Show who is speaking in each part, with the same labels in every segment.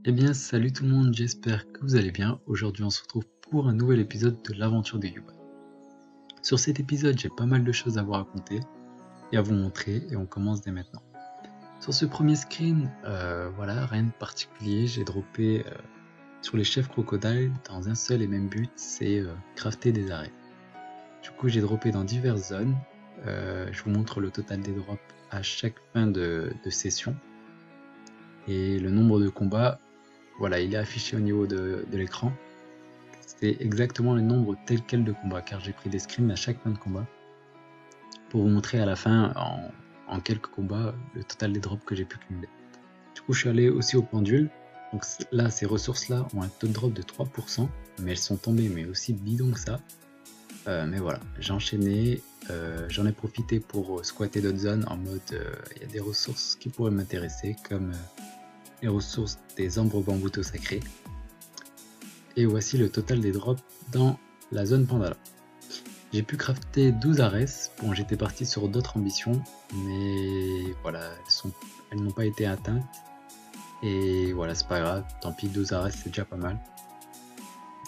Speaker 1: Eh bien, salut tout le monde, j'espère que vous allez bien. Aujourd'hui, on se retrouve pour un nouvel épisode de l'aventure de Yuba. Sur cet épisode, j'ai pas mal de choses à vous raconter et à vous montrer, et on commence dès maintenant. Sur ce premier screen, voilà, rien de particulier, j'ai droppé sur les chefs crocodiles dans un seul et même but, c'est crafter des arrêts. Du coup, j'ai droppé dans diverses zones. Je vous montre le total des drops à chaque fin de session. Et le nombre de combats, voilà, il est affiché au niveau de l'écran. C'est exactement le nombre tel quel de combats, car j'ai pris des screens à chaque fin de combat pour vous montrer à la fin, en quelques combats, le total des drops que j'ai pu cumuler. Du coup, je suis allé aussi au pendule. Donc là, ces ressources-là ont un taux de drop de 3%, mais elles sont tombées, mais aussi bidon que ça. Mais voilà, j'ai enchaîné, j'en ai profité pour squatter d'autres zones en mode il y a des ressources qui pourraient m'intéresser, comme les ressources des ambres bambouto sacrés. Et voici le total des drops dans la zone Pandala. J'ai pu crafter 12 Ares. Bon, j'étais parti sur d'autres ambitions, mais voilà, elles n'ont pas été atteintes. Et voilà, c'est pas grave, tant pis, 12 Ares c'est déjà pas mal.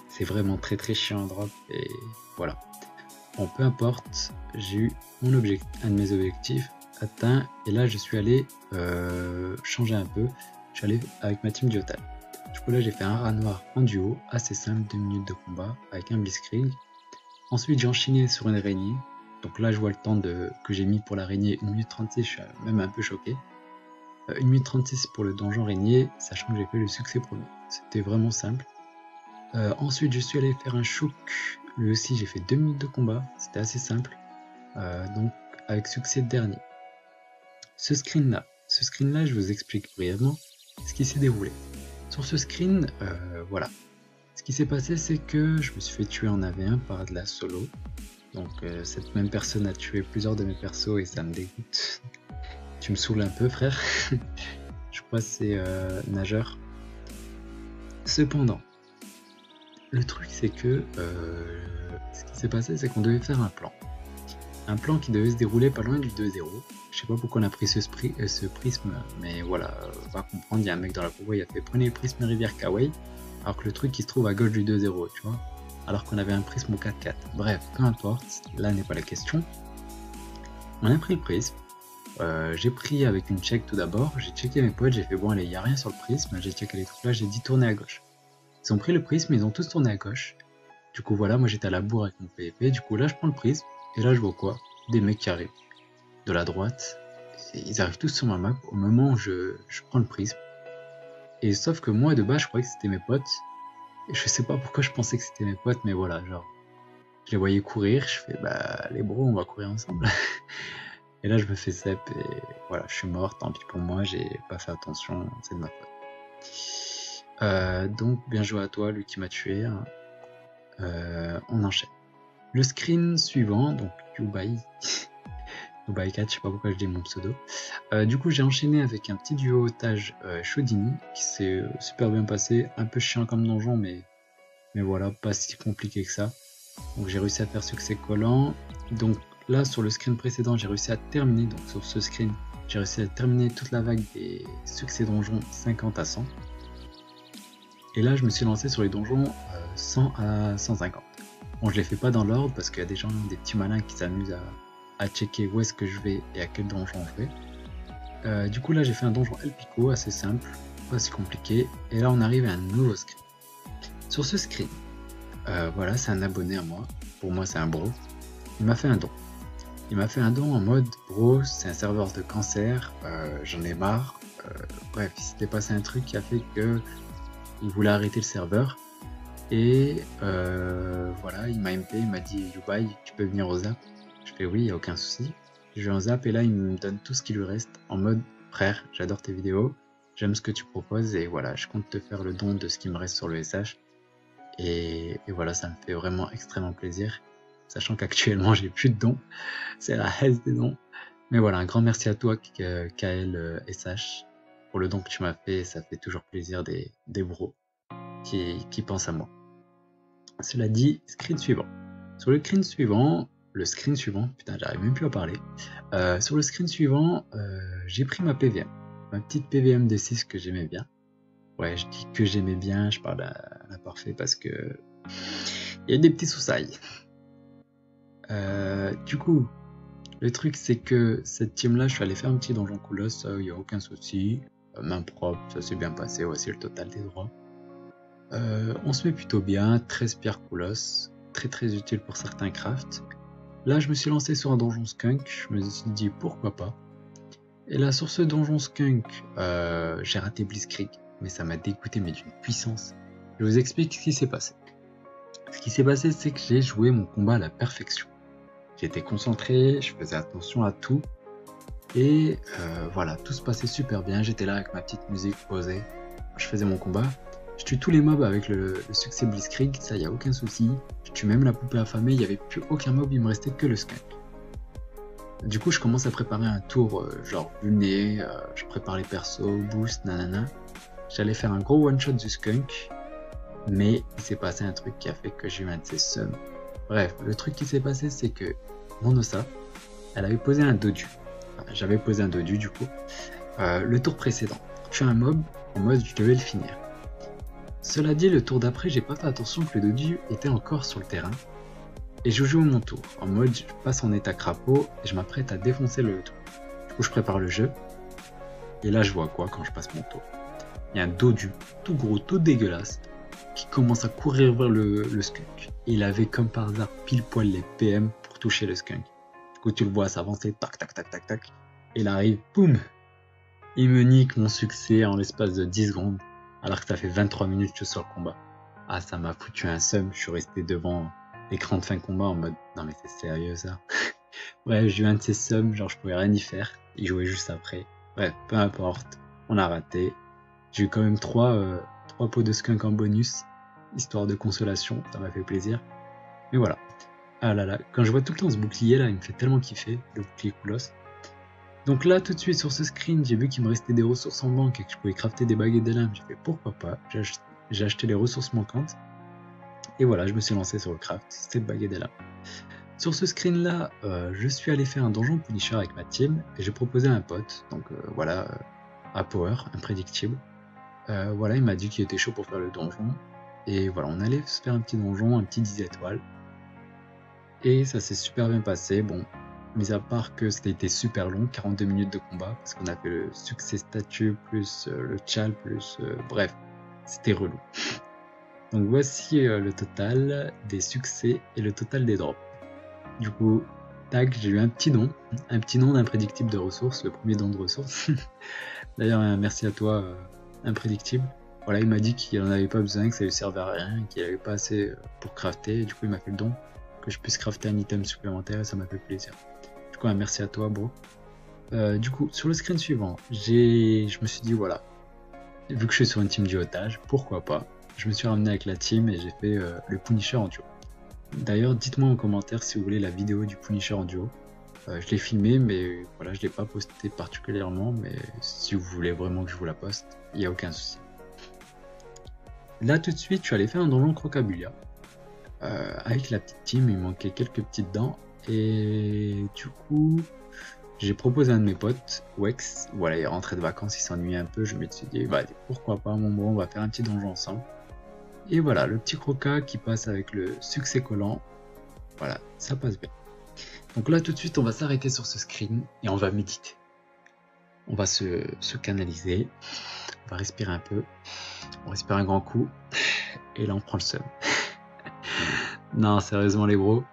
Speaker 1: C'est vraiment très très chiant à drop, et voilà. Bon, peu importe, j'ai eu un de mes objectifs atteint, et là je suis allé changer un peu. Je suis allé avec ma team Diotal. Du coup là j'ai fait un rat noir en duo, assez simple, 2 minutes de combat, avec un blitzkrieg. Ensuite j'ai enchaîné sur une araignée. Donc là je vois le temps que j'ai mis pour l'araignée, 1 minute 36, je suis même un peu choqué. 1 minute 36 pour le donjon araignée, sachant que j'ai fait le succès premier. C'était vraiment simple. Ensuite je suis allé faire un chouk, lui aussi j'ai fait 2 minutes de combat, c'était assez simple. Donc avec succès dernier. Ce screen là, je vous explique brièvement ce qui s'est déroulé. Sur ce screen, voilà. Ce qui s'est passé, c'est que je me suis fait tuer en AV1 par de la solo. Donc cette même personne a tué plusieurs de mes persos et ça me dégoûte. Tu me saoules un peu, frère. Je crois que c'est nageur. Cependant, le truc c'est que ce qui s'est passé, c'est qu'on devait faire un plan. Un plan qui devait se dérouler pas loin du 2-0. Je sais pas pourquoi on a pris ce prisme, mais voilà, va comprendre, il y a un mec dans la convoi, il a fait prenez le prisme rivière Kawaii, alors que le truc il se trouve à gauche du 2-0, tu vois, alors qu'on avait un prisme au 4-4. Bref, peu importe, là n'est pas la question. On a pris le prisme, j'ai pris avec une check tout d'abord, j'ai checké mes potes, j'ai fait bon allez, il n'y a rien sur le prisme, j'ai checké les trucs là, j'ai dit tourner à gauche. Ils ont pris le prisme, ils ont tous tourné à gauche. Du coup voilà, moi j'étais à la bourre avec mon PvP, du coup là je prends le prisme, et là je vois quoi? Des mecs qui arrivent de la droite, et ils arrivent tous sur ma map au moment où je prends le prisme. Et sauf que moi de base je croyais que c'était mes potes, et je sais pas pourquoi je pensais que c'était mes potes, mais voilà, genre, je les voyais courir, je fais bah les bros on va courir ensemble. Et là je me fais cep et voilà, je suis mort, tant pis pour moi, j'ai pas fait attention, c'est de ma faute. Donc bien joué à toi, lui qui m'a tué. Hein. On enchaîne. Le screen suivant, donc Yubai. Yubai 4, je sais pas pourquoi je dis mon pseudo. Du coup j'ai enchaîné avec un petit duo otage Chaudini qui s'est super bien passé, un peu chiant comme donjon mais voilà, pas si compliqué que ça. Donc j'ai réussi à faire succès collant. Donc là sur le screen précédent j'ai réussi à terminer, donc sur ce screen j'ai réussi à terminer toute la vague des succès donjons 50 à 100. Et là je me suis lancé sur les donjons 100 à 150. Bon je les fais pas dans l'ordre parce qu'il y a des gens, des petits malins qui s'amusent à checker où est-ce que je vais et à quel donjon je vais. Du coup là j'ai fait un donjon El Pico assez simple, pas si compliqué. Et là on arrive à un nouveau screen. Sur ce screen, voilà, c'est un abonné à moi. Pour moi, c'est un bro. Il m'a fait un don. Il m'a fait un don en mode bro, c'est un serveur de cancer, j'en ai marre. Bref, il s'était passé un truc qui a fait que il voulait arrêter le serveur. Et voilà, il m'a MP, il m'a dit Yubai, tu peux venir au zap. Je fais oui, y a aucun souci. Je vais en zap et là, il me donne tout ce qui lui reste en mode frère, j'adore tes vidéos, j'aime ce que tu proposes et voilà, je compte te faire le don de ce qui me reste sur le SH. Et voilà, ça me fait vraiment extrêmement plaisir, sachant qu'actuellement j'ai plus de dons, c'est la haine des dons. Mais voilà, un grand merci à toi KL SH pour le don que tu m'as fait, ça fait toujours plaisir des bros qui pensent à moi. Cela dit, screen suivant. Sur le screen suivant, putain j'arrive même plus à parler. Sur le screen suivant, j'ai pris ma PVM, ma petite PVM D6 que j'aimais bien. Ouais, je dis que j'aimais bien, je parle à l'imparfait parce que il y a des petits soucis. Du coup, le truc c'est que cette team-là, je suis allé faire un petit donjon colosse, il n'y a aucun souci. Main propre, ça s'est bien passé, voici le total des droits. On se met plutôt bien, 13 pierres colosse, très utile pour certains crafts. Là, je me suis lancé sur un donjon skunk, je me suis dit pourquoi pas. Et là, sur ce donjon skunk, j'ai raté Blitzkrieg, mais ça m'a dégoûté, mais d'une puissance. Je vous explique ce qui s'est passé. Ce qui s'est passé, c'est que j'ai joué mon combat à la perfection. J'étais concentré, je faisais attention à tout, et voilà, tout se passait super bien. J'étais là avec ma petite musique posée, je faisais mon combat. Je tue tous les mobs avec le succès Blitzkrieg, ça y a aucun souci. Je tue même la poupée affamée, il n'y avait plus aucun mob, il me restait que le skunk. Du coup, je commence à préparer un tour genre luné, je prépare les persos, boost, nanana. J'allais faire un gros one-shot du skunk, mais il s'est passé un truc qui a fait que j'ai eu un de ces sums. Bref, le truc qui s'est passé, c'est que mon Ossa, elle avait posé un dodu. Enfin, j'avais posé un dodu du coup, le tour précédent. Je tué un mob en mode je devais le finir. Cela dit, le tour d'après, j'ai pas fait attention que le dodu était encore sur le terrain. Et je joue mon tour, en mode je passe en état crapaud et je m'apprête à défoncer le tour. Du coup je prépare le jeu, et là je vois quoi quand je passe mon tour? Il y a un dodu, tout gros, tout dégueulasse, qui commence à courir vers le skunk. Et il avait comme par hasard pile poil les PM pour toucher le skunk. Du coup tu le vois s'avancer, tac tac tac tac tac, et il arrive, boum! Il me nique mon succès en l'espace de 10 secondes, alors que ça fait 23 minutes que je suis sur le combat. Ah, ça m'a foutu un seum, je suis resté devant l'écran de fin de combat en mode non mais c'est sérieux ça. Bref, j'ai eu un de ces sums, genre je pouvais rien y faire, il jouait juste après. Bref, peu importe, on a raté. J'ai eu quand même 3 pots de skunk en bonus, histoire de consolation, ça m'a fait plaisir. Mais voilà. Ah là là, quand je vois tout le temps ce bouclier là, il me fait tellement kiffer, le bouclier Koulos. Donc là, tout de suite sur ce screen, j'ai vu qu'il me restait des ressources en banque et que je pouvais crafter des baguettes des lames. J'ai fait pourquoi pas, j'ai acheté les ressources manquantes. Et voilà, je me suis lancé sur le craft, cette baguette des lames. Sur ce screen là, je suis allé faire un donjon Punisher avec ma team et j'ai proposé à un pote, donc voilà, à Power, imprédictible. Voilà, il m'a dit qu'il était chaud pour faire le donjon. Et voilà, on allait se faire un petit donjon, un petit 10 étoiles. Et ça s'est super bien passé, bon, mis à part que c'était été super long, 42 minutes de combat, parce qu'on a fait le succès statut, plus le chal, plus... bref, c'était relou. Donc voici le total des succès et le total des drops. Du coup, tac, j'ai eu un petit don d'imprédictible de ressources, le premier don de ressources. D'ailleurs, merci à toi, imprédictible. Voilà, il m'a dit qu'il n'en avait pas besoin, que ça lui servait à rien, qu'il n'avait pas assez pour crafter, et du coup il m'a fait le don, que je puisse crafter un item supplémentaire, et ça m'a fait plaisir. Du coup, merci à toi, bro. Du coup, sur le screen suivant, je me suis dit, voilà, vu que je suis sur une team du otage, pourquoi pas. Je me suis ramené avec la team et j'ai fait le Punisher en duo. D'ailleurs, dites-moi en commentaire si vous voulez la vidéo du Punisher en duo. Je l'ai filmé, mais voilà, je l'ai pas posté particulièrement, mais si vous voulez vraiment que je vous la poste, il n'y a aucun souci. Là, tout de suite, je suis allé faire un donjon Crocabulia. Avec la petite team, il manquait quelques petites dents, et du coup, j'ai proposé à un de mes potes, Wex, voilà, il est rentré de vacances, il s'ennuyait un peu, je me suis dit, bah, pourquoi pas, mon bro, on va faire un petit donjon ensemble. Et voilà, le petit croca qui passe avec le succès collant, voilà, ça passe bien. Donc là, tout de suite, on va s'arrêter sur ce screen et on va méditer. On va se canaliser, on va respirer un peu, on respire un grand coup, et là on prend le seum. Non, sérieusement les bros,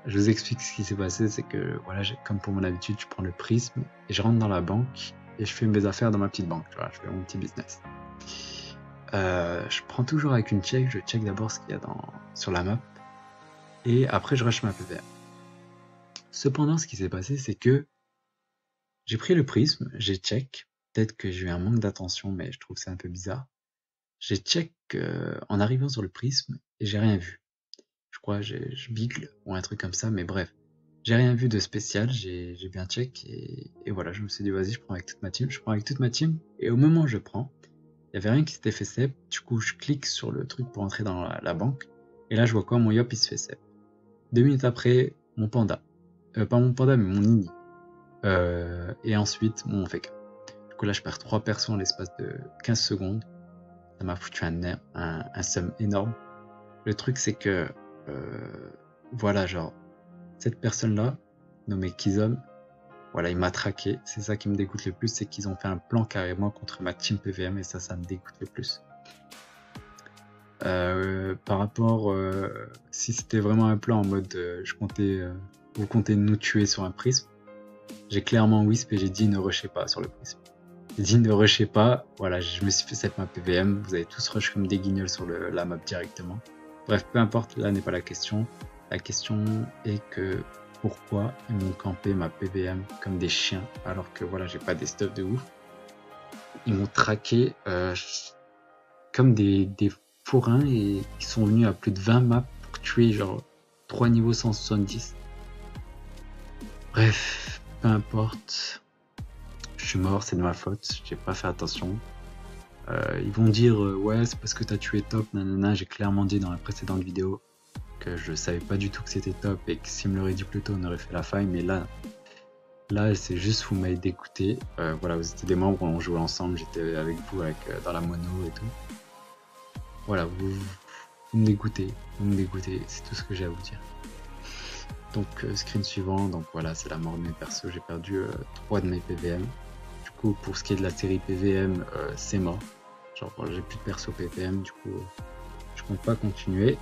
Speaker 1: je vous explique ce qui s'est passé, c'est que voilà, comme pour mon habitude, je prends le prisme et je rentre dans la banque et je fais mes affaires dans ma petite banque, voilà, je fais mon petit business. Je prends toujours avec une check, je check d'abord ce qu'il y a sur la map et après je rush ma PVR. Cependant, ce qui s'est passé, c'est que j'ai pris le prisme, j'ai check, peut-être que j'ai eu un manque d'attention, mais je trouve que c'est un peu bizarre. J'ai check en arrivant sur le prisme et j'ai rien vu. Je crois je bigle ou un truc comme ça, mais bref. J'ai rien vu de spécial, j'ai bien check et voilà, je me suis dit vas-y, je prends avec toute ma team. Je prends avec toute ma team et au moment où je prends, il n'y avait rien qui s'était fait sep. Du coup, je clique sur le truc pour entrer dans la banque et là, je vois quoi, mon yop il se fait sep. 2 minutes après, mon panda. Pas mon panda, mais mon nini. Et ensuite, mon FK. Du coup, là, je perds 3 persos en l'espace de 15 secondes. Ça m'a foutu un seum énorme. Le truc, c'est que, voilà, genre, cette personne-là, nommée Kizom, voilà, il m'a traqué. C'est ça qui me dégoûte le plus, c'est qu'ils ont fait un plan carrément contre ma team PVM, et ça me dégoûte le plus. Par rapport, si c'était vraiment un plan en mode, vous comptez nous tuer sur un prisme, j'ai clairement wisp et j'ai dit ne rushez pas sur le prisme. J'ai dit ne rushez pas, voilà, je me suis fait cette map PVM, vous avez tous rush comme des guignols sur la map directement. Bref, peu importe, là n'est pas la question. La question est que pourquoi ils m'ont campé ma PVM comme des chiens alors que voilà, j'ai pas des stuffs de ouf. Ils m'ont traqué comme des forains et ils sont venus à plus de 20 maps pour tuer genre 3 niveaux 170. Bref, peu importe. Je suis mort, c'est de ma faute, j'ai pas fait attention. Ils vont dire ouais, c'est parce que t'as tué Top, nanana. J'ai clairement dit dans la précédente vidéo que je savais pas du tout que c'était Top et que s'il me l'aurait dit plus tôt, on aurait fait la faille. Mais là c'est juste vous m'avez dégoûté. Voilà, vous étiez des membres, on jouait ensemble, j'étais avec vous dans la mono et tout. Voilà, vous me dégoûtez, c'est tout ce que j'ai à vous dire. Donc screen suivant, donc voilà, c'est la mort de mes persos, j'ai perdu 3 de mes PVM. Du coup, pour ce qui est de la série PVM, c'est mort. Genre j'ai plus de perso PVM, du coup je compte pas continuer.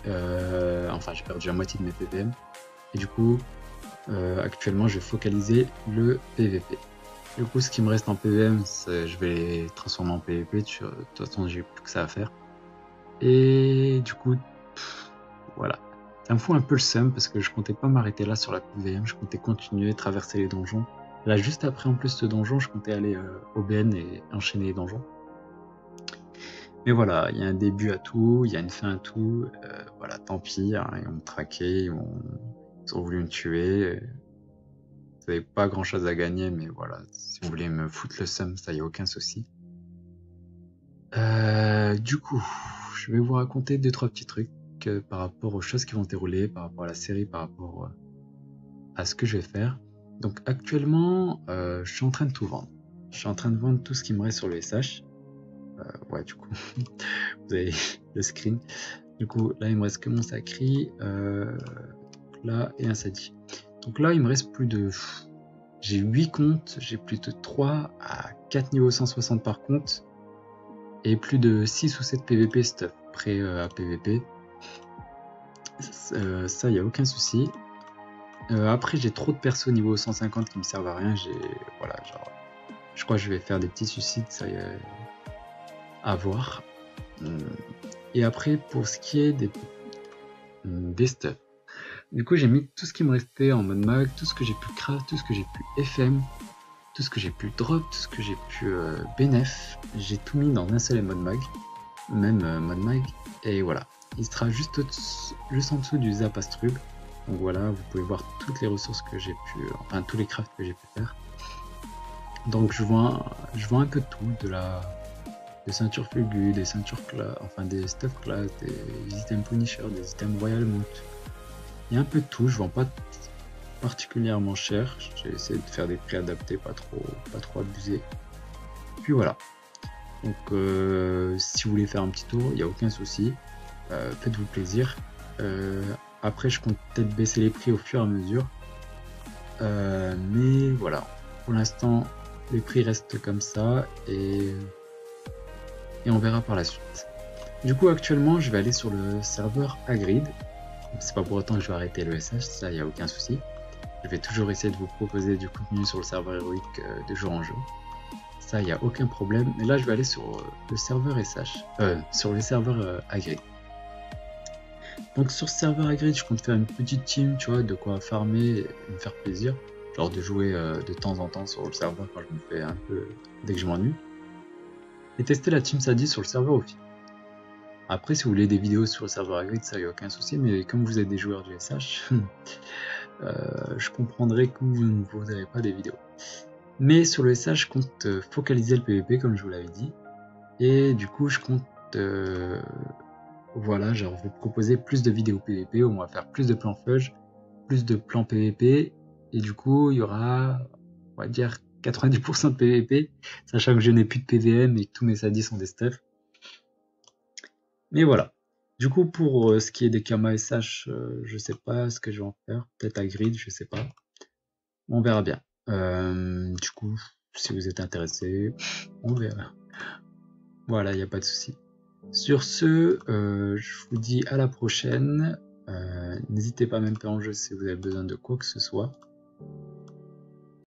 Speaker 1: Enfin, j'ai perdu la moitié de mes PVM. Et du coup, actuellement, je vais focaliser le PVP. Du coup, ce qui me reste en PVM, je vais les transformer en PVP. De toute façon, j'ai plus que ça à faire. Et du coup, voilà. Ça me fout un peu le seum parce que je comptais pas m'arrêter là sur la PVM. Je comptais continuer, traverser les donjons. Là, juste après, en plus, ce donjon, je comptais aller au BN et enchaîner les donjons. Mais voilà, il y a un début à tout, il y a une fin à tout. Voilà, tant pis, hein, ils m'ont traqué, ils ont voulu me tuer. Vous n'avez pas grand chose à gagner, mais voilà, si vous voulez me foutre le seum, ça y a aucun souci. Du coup, je vais vous raconter 2-3 petits trucs par rapport aux choses qui vont se dérouler, par rapport à la série, par rapport à ce que je vais faire. Donc actuellement, je suis en train de tout vendre. Je suis en train de vendre tout ce qui me reste sur le SH. Ouais, du coup, vous avez le screen. Du coup, là, il me reste que mon sacri, là, et un sadi. Donc là, il me reste plus de... J'ai 8 comptes, j'ai plus de 3 à 4 niveaux 160 par compte, et plus de 6 ou 7 PVP stuff prêt à PVP. Ça, il n'y a aucun souci. Après, j'ai trop de persos niveau 150 qui me servent à rien. Voilà, genre, je crois que je vais faire des petits suicides, ça y est, à voir. Et après, pour ce qui est des stuff, du coup, j'ai mis tout ce qui me restait en mode mag, tout ce que j'ai pu craft, tout ce que j'ai pu FM, tout ce que j'ai pu drop, tout ce que j'ai pu bénef. J'ai tout mis dans un seul mode mag, même mode mag. Et voilà, il sera juste en dessous du Zapastrub. Donc voilà, vous pouvez voir toutes les ressources que j'ai pu, enfin tous les crafts que j'ai pu faire. Donc je vois un peu de tout, des ceintures Fulgu, des ceintures class, enfin des stuff class, des items Punisher, des items Royal Moot. Il y a un peu de tout, je vends pas particulièrement cher. J'ai essayé de faire des prix adaptés, pas trop abusés. Puis voilà. Donc si vous voulez faire un petit tour, il n'y a aucun souci. Faites-vous plaisir. Après, je compte peut-être baisser les prix au fur et à mesure. Mais voilà. Pour l'instant, les prix restent comme ça et on verra par la suite. Du coup, actuellement, je vais aller sur le serveur Hagrid. C'est pas pour autant que je vais arrêter le SH, ça, il n'y a aucun souci. Je vais toujours essayer de vous proposer du contenu sur le serveur héroïque de jour en jour. Ça, il n'y a aucun problème. Mais là, je vais aller sur le serveur SH, sur les serveurs Hagrid. Donc sur ce serveur Hagrid, je compte faire une petite team, tu vois, de quoi farmer et me faire plaisir. Genre de jouer de temps en temps sur le serveur quand je me fais un peu, dès que je m'ennuie. Et tester la team Sadi sur le serveur Ophi. Après, si vous voulez des vidéos sur le serveur Hagrid, ça, il n'y a aucun souci, mais comme vous êtes des joueurs du SH, je comprendrai que vous ne voudrez pas des vidéos. Mais sur le SH, je compte focaliser le PVP, comme je vous l'avais dit. Et du coup, je compte... voilà, genre vous proposer plus de vidéos PVP, on va faire plus de plans fudge, plus de plans PVP, et du coup il y aura, on va dire 90% de PVP, sachant que je n'ai plus de PVM et que tous mes sadis sont des stuffs. Mais voilà. Du coup, pour ce qui est des Kama SH, je sais pas ce que je vais en faire. Peut-être à grid, je sais pas. On verra bien. Du coup, si vous êtes intéressé, on verra. Voilà, il n'y a pas de souci. Sur ce, je vous dis à la prochaine. N'hésitez pas à m'interroger si vous avez besoin de quoi que ce soit.